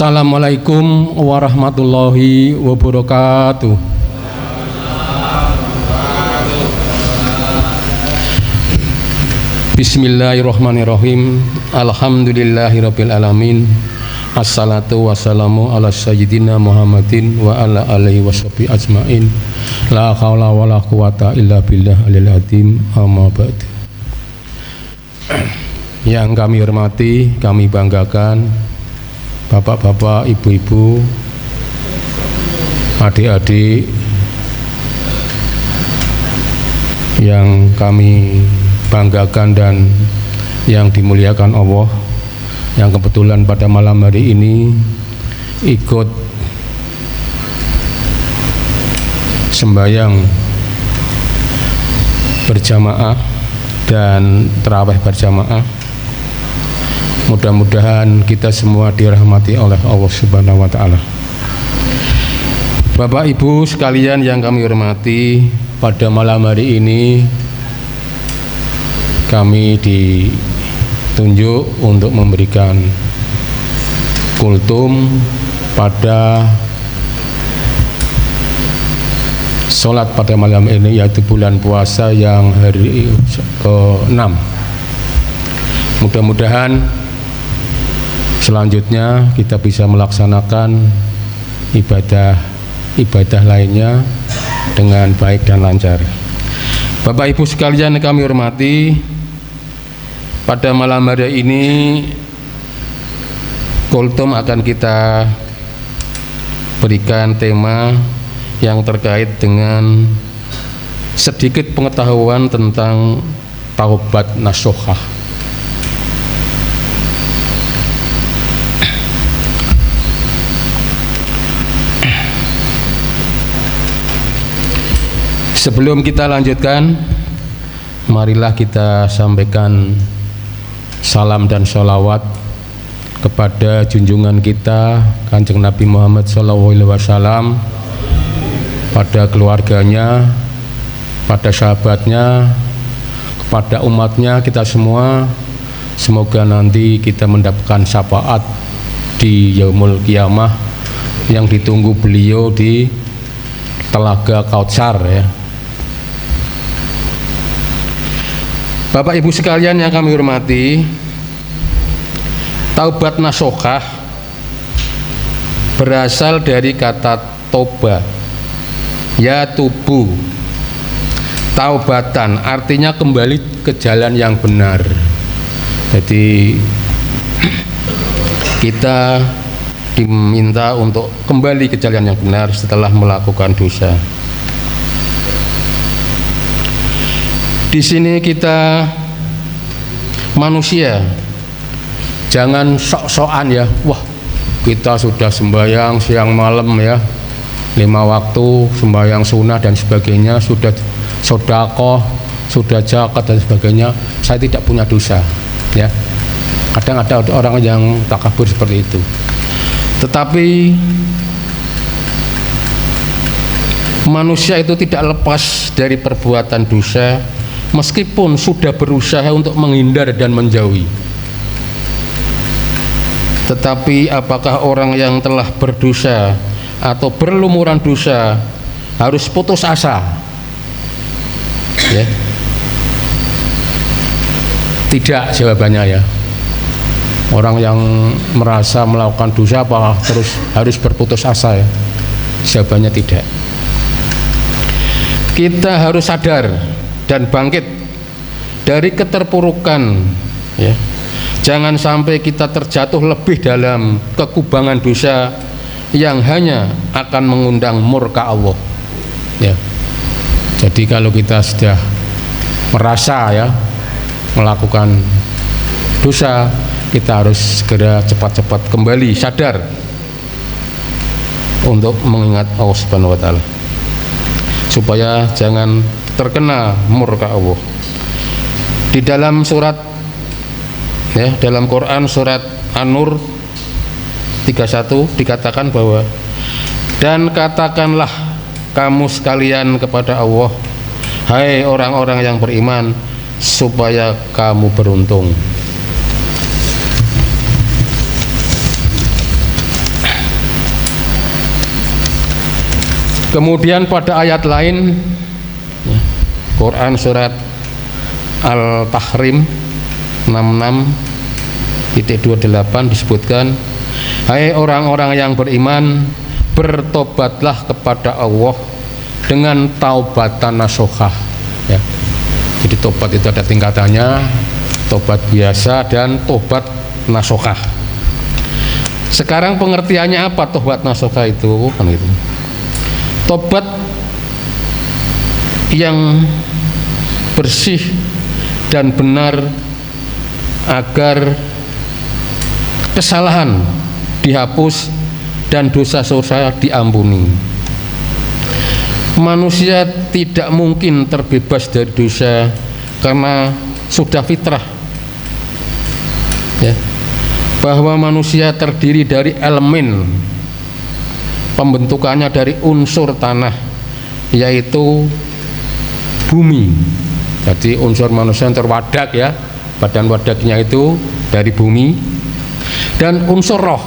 Assalamualaikum warahmatullahi wabarakatuh. Bismillahirrahmanirrahim. Alhamdulillahirabbil alamin. Assalatu wassalamu ala sayyidina Muhammadin wa ala alihi washabihi ajmain. La haula wala quwata illa billah alil azim. Amma ba'd. Yang kami hormati, kami banggakan bapak-bapak, ibu-ibu, adik-adik yang kami banggakan dan yang dimuliakan Allah, yang kebetulan pada malam hari ini ikut sembahyang berjamaah dan tarawih berjamaah. Mudah-mudahan kita semua dirahmati oleh Allah Subhanahu wa taala. Bapak Ibu sekalian yang kami hormati, pada malam hari ini kami ditunjuk untuk memberikan kultum pada sholat pada malam ini, yaitu bulan puasa yang hari ke-6. Mudah-mudahan selanjutnya kita bisa melaksanakan ibadah lainnya dengan baik dan lancar. Bapak Ibu sekalian yang kami hormati, pada malam hari ini kultum akan kita berikan tema yang terkait dengan sedikit pengetahuan tentang taubat nasuhah. Sebelum kita lanjutkan, marilah kita sampaikan salam dan sholawat kepada junjungan kita Kanjeng Nabi Muhammad SAW, pada keluarganya, pada sahabatnya, kepada umatnya, kita semua. Semoga nanti kita mendapatkan syafaat di Yaumul Qiyamah yang ditunggu beliau di Telaga Kautsar, ya. Bapak Ibu sekalian yang kami hormati, taubat nasuhah berasal dari kata toba, ya tubu, taubatan artinya kembali ke jalan yang benar. Jadi kita diminta untuk kembali ke jalan yang benar setelah melakukan dosa. Di sini kita manusia jangan sok-sokan, ya. Wah, kita sudah sembahyang siang malam, ya, 5 waktu, sembahyang sunnah dan sebagainya, sudah sedekah, sudah zakat dan sebagainya, saya tidak punya dosa, ya. Kadang ada orang yang takabur seperti itu. Tetapi manusia itu tidak lepas dari perbuatan dosa, meskipun sudah berusaha untuk menghindar dan menjauhi. Tetapi apakah orang yang telah berdosa atau berlumuran dosa harus putus asa? Ya. Tidak, jawabannya, ya. Orang yang merasa melakukan dosa apakah terus harus berputus asa, ya? Jawabannya tidak. Kita harus sadar dan bangkit dari keterpurukan, ya. Jangan sampai kita terjatuh lebih dalam kekubangan dosa yang hanya akan mengundang murka Allah, ya. Jadi kalau kita sudah merasa, ya, melakukan dosa, kita harus segera cepat-cepat kembali sadar untuk mengingat Allah Subhanahu wa taala, supaya jangan terkena murka Allah. Di dalam surat, ya, dalam Quran surat An-Nur 31 dikatakan bahwa, dan katakanlah kamu sekalian kepada Allah, hai orang-orang yang beriman, supaya kamu beruntung. Kemudian pada ayat lain, Quran surat Al-Tahrim 66:28 disebutkan, hai orang-orang yang beriman, bertobatlah kepada Allah dengan taubatan nasuhah, ya. Jadi tobat itu ada tingkatannya, tobat biasa dan tobat nasuhah. Sekarang pengertiannya apa tobat nasuhah itu? Kan gitu. Tobat yang bersih dan benar agar kesalahan dihapus dan dosa-dosa diampuni. Manusia tidak mungkin terbebas dari dosa karena sudah fitrah, ya, bahwa manusia terdiri dari elemen pembentukannya dari unsur tanah, yaitu bumi. Jadi unsur manusia yang terwadak, ya, badan wadaknya itu dari bumi, dan unsur roh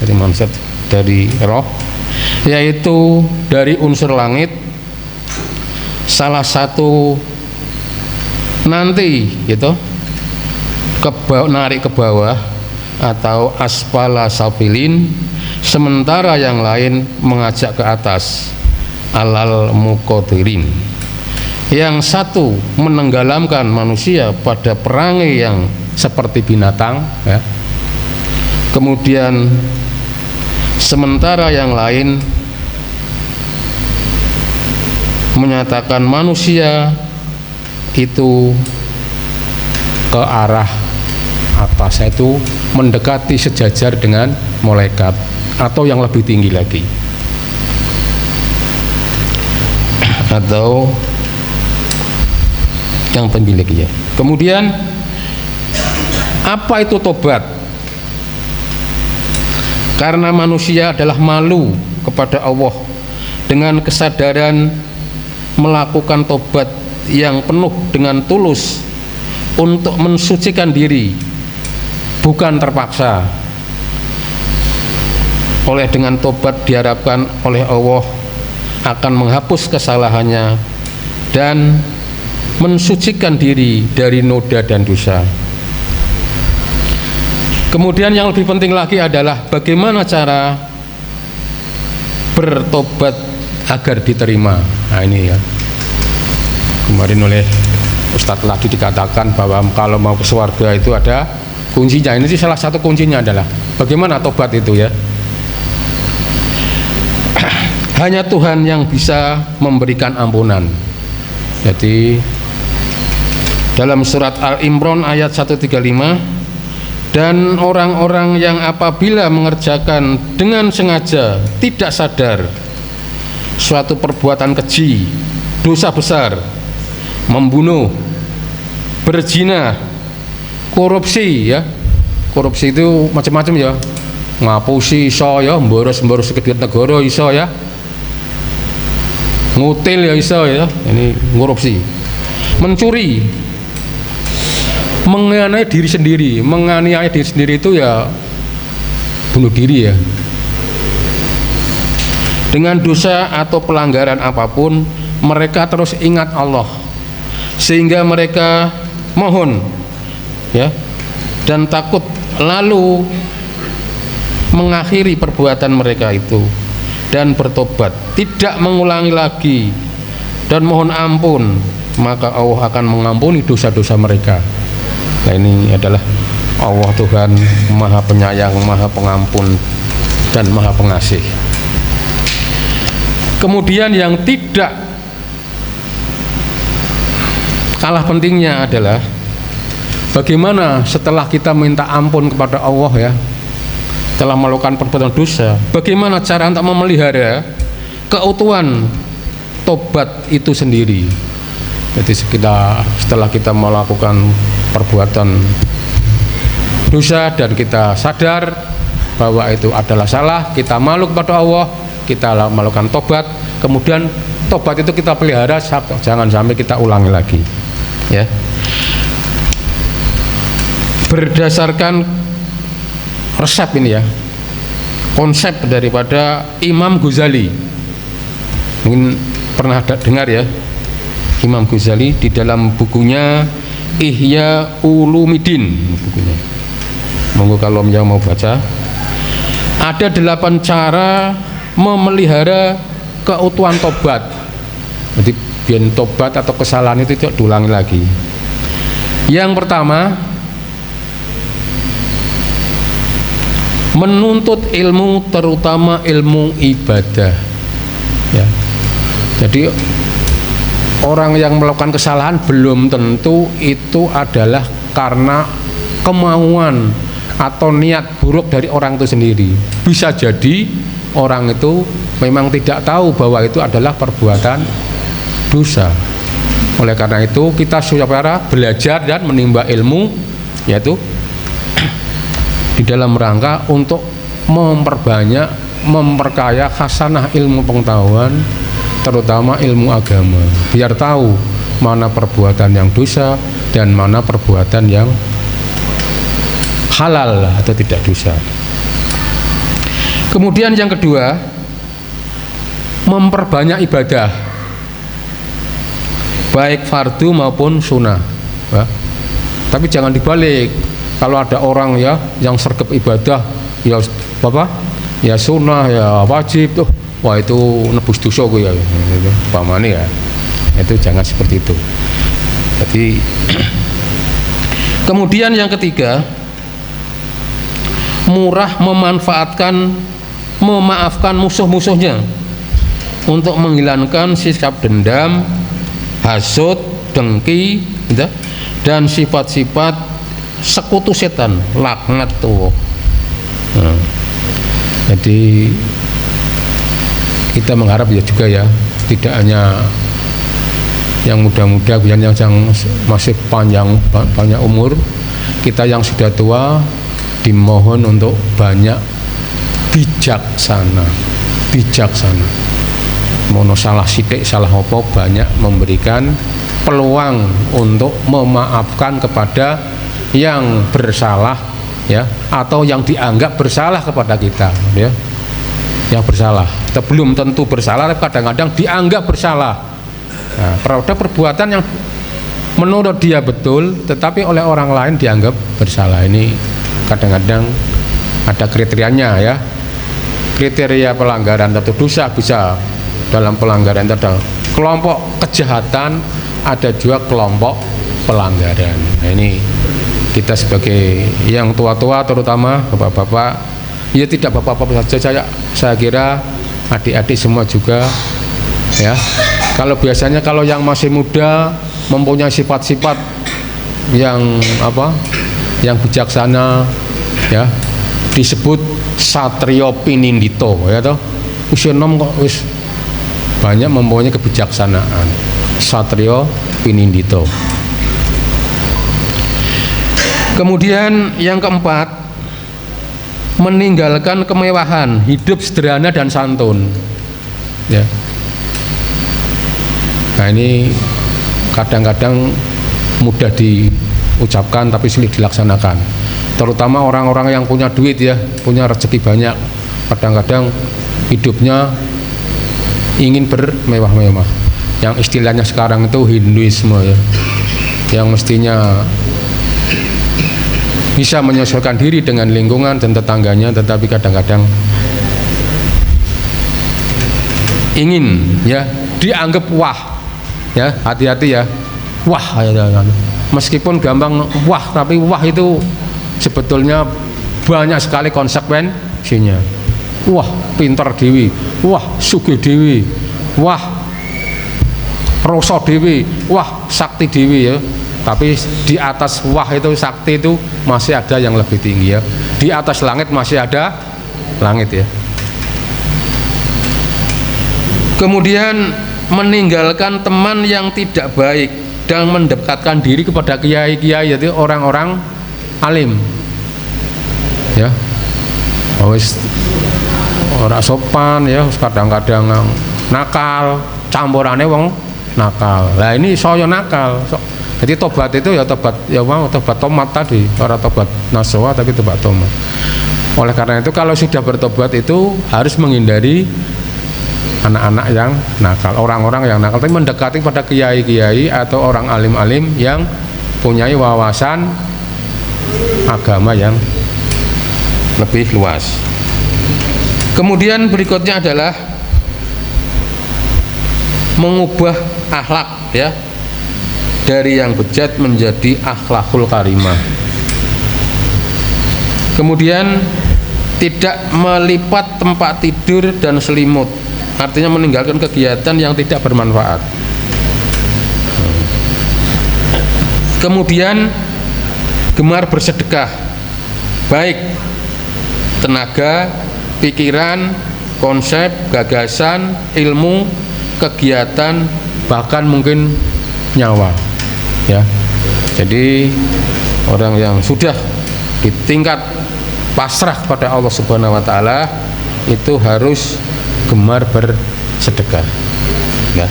dari manusia dari roh, yaitu dari unsur langit. Salah satu nanti gitu narik ke bawah atau asfala safilin, sementara yang lain mengajak ke atas, alal muqadirin. Yang satu menenggelamkan manusia pada perangai yang seperti binatang, ya. Kemudian sementara yang lain menyatakan manusia itu ke arah atas, itu mendekati sejajar dengan malaikat atau yang lebih tinggi lagi, atau yang tinggi lagi, ya. Kemudian apa itu tobat? Karena manusia adalah malu kepada Allah, dengan kesadaran melakukan tobat yang penuh dengan tulus untuk mensucikan diri, bukan terpaksa. Oleh dengan tobat diharapkan oleh Allah akan menghapus kesalahannya dan mensucikan diri dari noda dan dosa. Kemudian yang lebih penting lagi adalah bagaimana cara bertobat agar diterima. Nah ini, ya, kemarin oleh Ustadz lagi dikatakan bahwa kalau mau ke surga itu ada kuncinya. Ini sih salah satu kuncinya adalah bagaimana tobat itu, ya. Hanya Tuhan yang bisa memberikan ampunan. Jadi dalam surat Al-Imran ayat 135, dan orang-orang yang apabila mengerjakan dengan sengaja tidak sadar suatu perbuatan keji, dosa besar, membunuh, berzina, korupsi, ya. Korupsi itu macam-macam, ya. Ngapusi iso, ya, mboros-mboros duit negara iso, ya. Ngutil, ya, iso, ya. Ini korupsi. Mencuri, menganiaya diri sendiri. Menganiaya diri sendiri itu, ya, bunuh diri, ya. Dengan dosa atau pelanggaran apapun, mereka terus ingat Allah, sehingga mereka mohon, ya, dan takut, lalu mengakhiri perbuatan mereka itu dan bertobat, tidak mengulangi lagi dan mohon ampun, maka Allah akan mengampuni dosa-dosa mereka. Nah, ini adalah Allah Tuhan Maha Penyayang, Maha Pengampun, dan Maha Pengasih. Kemudian yang tidak kalah pentingnya adalah bagaimana setelah kita minta ampun kepada Allah, ya, telah melakukan perbuatan dosa, bagaimana cara untuk memelihara keutuhan tobat itu sendiri. Jadi setelah kita melakukan perbuatan dosa dan kita sadar bahwa itu adalah salah, kita malu kepada Allah, kita melakukan tobat, kemudian tobat itu kita pelihara, jangan sampai kita ulangi lagi, ya. Berdasarkan resep ini, ya, konsep daripada Imam Ghazali, Mungkin pernah dengar ya, Imam Ghazali di dalam bukunya Ihya Ulumuddin, bukunya. Monggo kalau yang mau baca. Ada 8 cara memelihara keutuhan tobat. Jadi biar tobat atau kesalahan itu tidak diulangi lagi. Yang pertama, menuntut ilmu, terutama ilmu ibadah. Ya. Jadi orang yang melakukan kesalahan belum tentu itu adalah karena kemauan atau niat buruk dari orang itu sendiri. Bisa jadi orang itu memang tidak tahu bahwa itu adalah perbuatan dosa. Oleh karena itu kita supaya belajar dan menimba ilmu, yaitu di dalam rangka untuk memperbanyak, memperkaya khasanah ilmu pengetahuan, terutama ilmu agama, biar tahu mana perbuatan yang dosa dan mana perbuatan yang halal atau tidak dosa. Kemudian yang kedua, memperbanyak ibadah, baik fardu maupun sunnah. Ya. Tapi jangan dibalik. Kalau ada orang ya yang sergap ibadah, ya apa? Ya sunnah, ya wajib tuh. Wah itu nebus dosa gue ya, pamane ya. Itu jangan seperti itu. Jadi kemudian yang ketiga, murah memaafkan musuh-musuhnya untuk menghilangkan sikap dendam, hasud, dengki, gitu, dan sifat-sifat sekutu setan, laknat tuh. Nah, jadi kita mengharap ya juga ya, tidak hanya yang muda-muda, yang masih banyak umur, kita yang sudah tua dimohon untuk banyak bijaksana. Mono salah sidik, salah opo, banyak memberikan peluang untuk memaafkan kepada yang bersalah ya, atau yang dianggap bersalah kepada kita ya. Yang bersalah, kita belum tentu bersalah, kadang-kadang dianggap bersalah. Nah, pada perbuatan yang menurut dia betul, tetapi oleh orang lain dianggap bersalah. Ini kadang-kadang ada kriterianya ya. Kriteria pelanggaran atau dosa bisa dalam pelanggaran itu ada kelompok kejahatan, ada juga kelompok pelanggaran. Nah, ini kita sebagai yang tua-tua, terutama bapak-bapak, ya tidak bapak-bapak saja, saya kira adik-adik semua juga ya. Kalau biasanya kalau yang masih muda mempunyai sifat-sifat yang apa, yang bijaksana ya, disebut satrio pinindito ya toh. Usia 6 kok wis banyak mempunyai kebijaksanaan, satrio pinindito. Kemudian yang keempat, meninggalkan kemewahan, hidup sederhana dan santun ya. Nah ini kadang-kadang mudah diucapkan tapi sulit dilaksanakan, terutama orang-orang yang punya duit ya, punya rezeki banyak, kadang-kadang hidupnya ingin bermewah-mewah, yang istilahnya sekarang itu Hinduisme ya, yang mestinya bisa menyesuaikan diri dengan lingkungan dan tetangganya, tetapi kadang-kadang ingin ya dianggap wah ya, hati-hati ya, wah ya, meskipun gampang wah, tapi wah itu sebetulnya banyak sekali konsekuensinya. Wah pintar dewi, wah sugih dewi, wah roso dewi, wah sakti dewi ya. Tapi di atas wah itu sakti itu masih ada yang lebih tinggi ya. Di atas langit masih ada langit ya. Kemudian meninggalkan teman yang tidak baik dan mendekatkan diri kepada kiai-kiai, yaitu orang-orang alim ya. Ora sopan ya, kadang-kadang nakal, campurannya wong nakal. Lah ini saya nakal. Jadi tobat itu ya tobat ya mau tobat tomat tadi, ora tobat nasuha tapi tobat tomat. Oleh karena itu kalau sudah bertobat itu harus menghindari anak-anak yang nakal, orang-orang yang nakal, tapi mendekati pada kiai-kiai atau orang alim-alim yang punyai wawasan agama yang lebih luas. Kemudian berikutnya adalah mengubah akhlak, ya, dari yang bejat menjadi akhlakul karimah. Kemudian tidak melipat tempat tidur dan selimut, artinya meninggalkan kegiatan yang tidak bermanfaat. Kemudian gemar bersedekah, baik tenaga, pikiran, konsep, gagasan, ilmu, kegiatan, bahkan mungkin nyawa, ya. Jadi orang yang sudah di tingkat pasrah pada Allah Subhanahu wa taala itu harus gemar bersedekah, ya.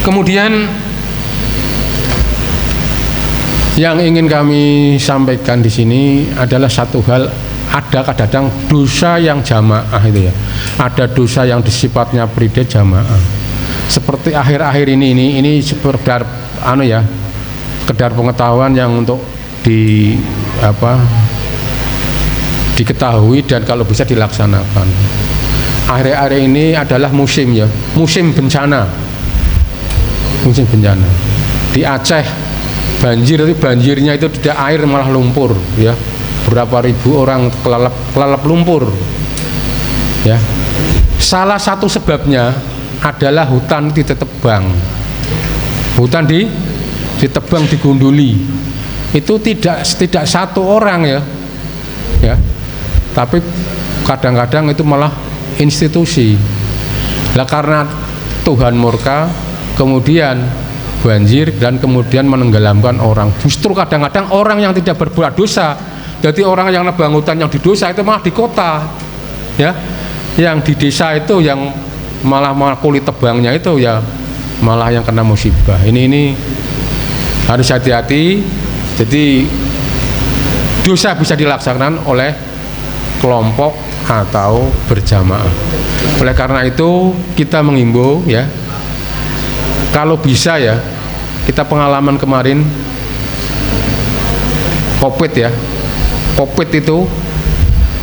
Kemudian yang ingin kami sampaikan di sini adalah satu hal, ada kadang-kadang dosa yang jamaah itu, ya. Ada dosa yang sifatnya pride jamaah. Seperti akhir-akhir ini sekedar sekedar pengetahuan yang untuk diketahui dan kalau bisa dilaksanakan. Akhir-akhir ini adalah musim bencana. Musim bencana. Di Aceh banjirnya itu tidak air malah lumpur, ya. Berapa ribu orang kelelep lumpur, ya. Salah satu sebabnya adalah hutan ditebang, hutan ditebang, digunduli. Itu tidak satu orang, ya, tapi kadang-kadang itu malah institusi. Lah karena Tuhan murka, kemudian banjir dan kemudian menenggelamkan orang. Justru kadang-kadang orang yang tidak berbuat dosa, jadi orang yang nebang hutan yang di dosa itu malah di kota, ya. Yang di desa itu yang malah kulit tebangnya itu ya malah yang kena musibah. Ini harus hati-hati. Jadi dosa bisa dilaksanakan oleh kelompok atau berjamaah. Oleh karena itu kita menghimbau, ya, kalau bisa, ya, kita pengalaman kemarin COVID, ya. COVID itu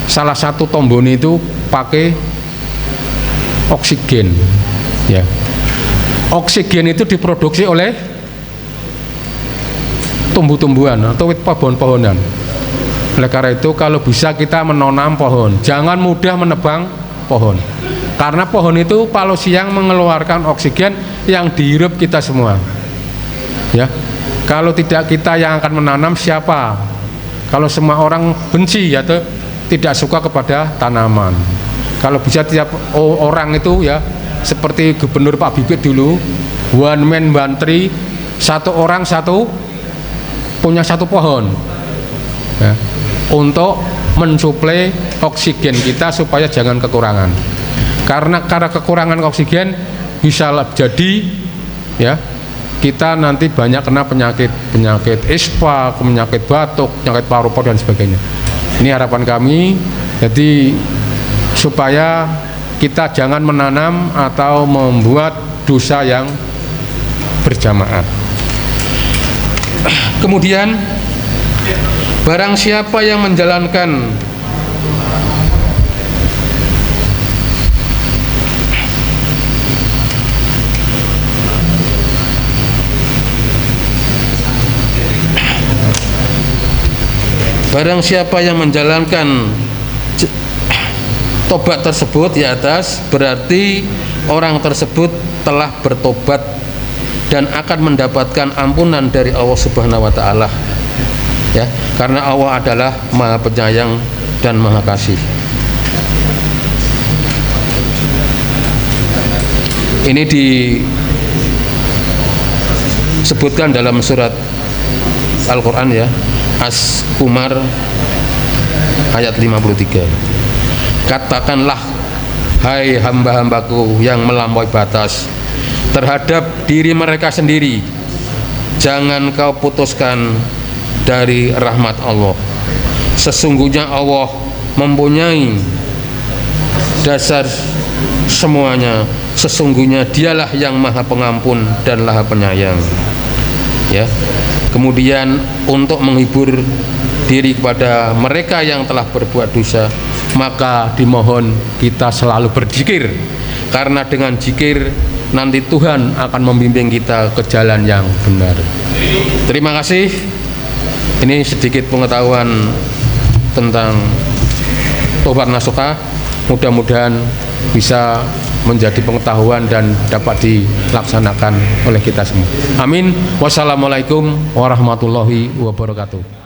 salah satu tombone itu pakai oksigen, ya. Oksigen itu diproduksi oleh tumbuh-tumbuhan atau pohon-pohonan. Oleh karena itu kalau bisa kita menanam pohon, jangan mudah menebang pohon, karena pohon itu kalau siang mengeluarkan oksigen yang dihirup kita semua, ya. Kalau tidak kita yang akan menanam, siapa? Kalau semua orang benci atau tidak suka kepada tanaman, kalau bisa tiap orang itu, ya, seperti Gubernur Pak Bibit dulu, one man one tree, satu orang punya satu pohon, ya, untuk mensuplai oksigen kita supaya jangan kekurangan. Karena kekurangan oksigen bisa jadi, ya, kita nanti banyak kena penyakit ispa, penyakit batuk, penyakit paru-paru dan sebagainya. Ini harapan kami, jadi supaya kita jangan menanam atau membuat dosa yang berjamaah. Kemudian barang siapa yang menjalankan tobat tersebut di atas, berarti orang tersebut telah bertobat dan akan mendapatkan ampunan dari Allah Subhanahu wa taala, ya, karena Allah adalah Maha Penyayang dan Maha Kasih. Ini disebutkan dalam surat Al-Qur'an, ya, As-Qumar ayat 53. Katakanlah, hai hamba-hambaku yang melampaui batas terhadap diri mereka sendiri, jangan kau putuskan dari rahmat Allah. Sesungguhnya Allah mempunyai dasar semuanya, sesungguhnya Dialah yang Maha Pengampun dan Maha Penyayang. Ya. Kemudian untuk menghibur diri kepada mereka yang telah berbuat dosa, maka dimohon kita selalu berzikir, karena dengan zikir nanti Tuhan akan membimbing kita ke jalan yang benar. Terima kasih. Ini sedikit pengetahuan tentang tobat nasuha, mudah-mudahan bisa menjadi pengetahuan dan dapat dilaksanakan oleh kita semua. Amin. Wassalamualaikum warahmatullahi wabarakatuh.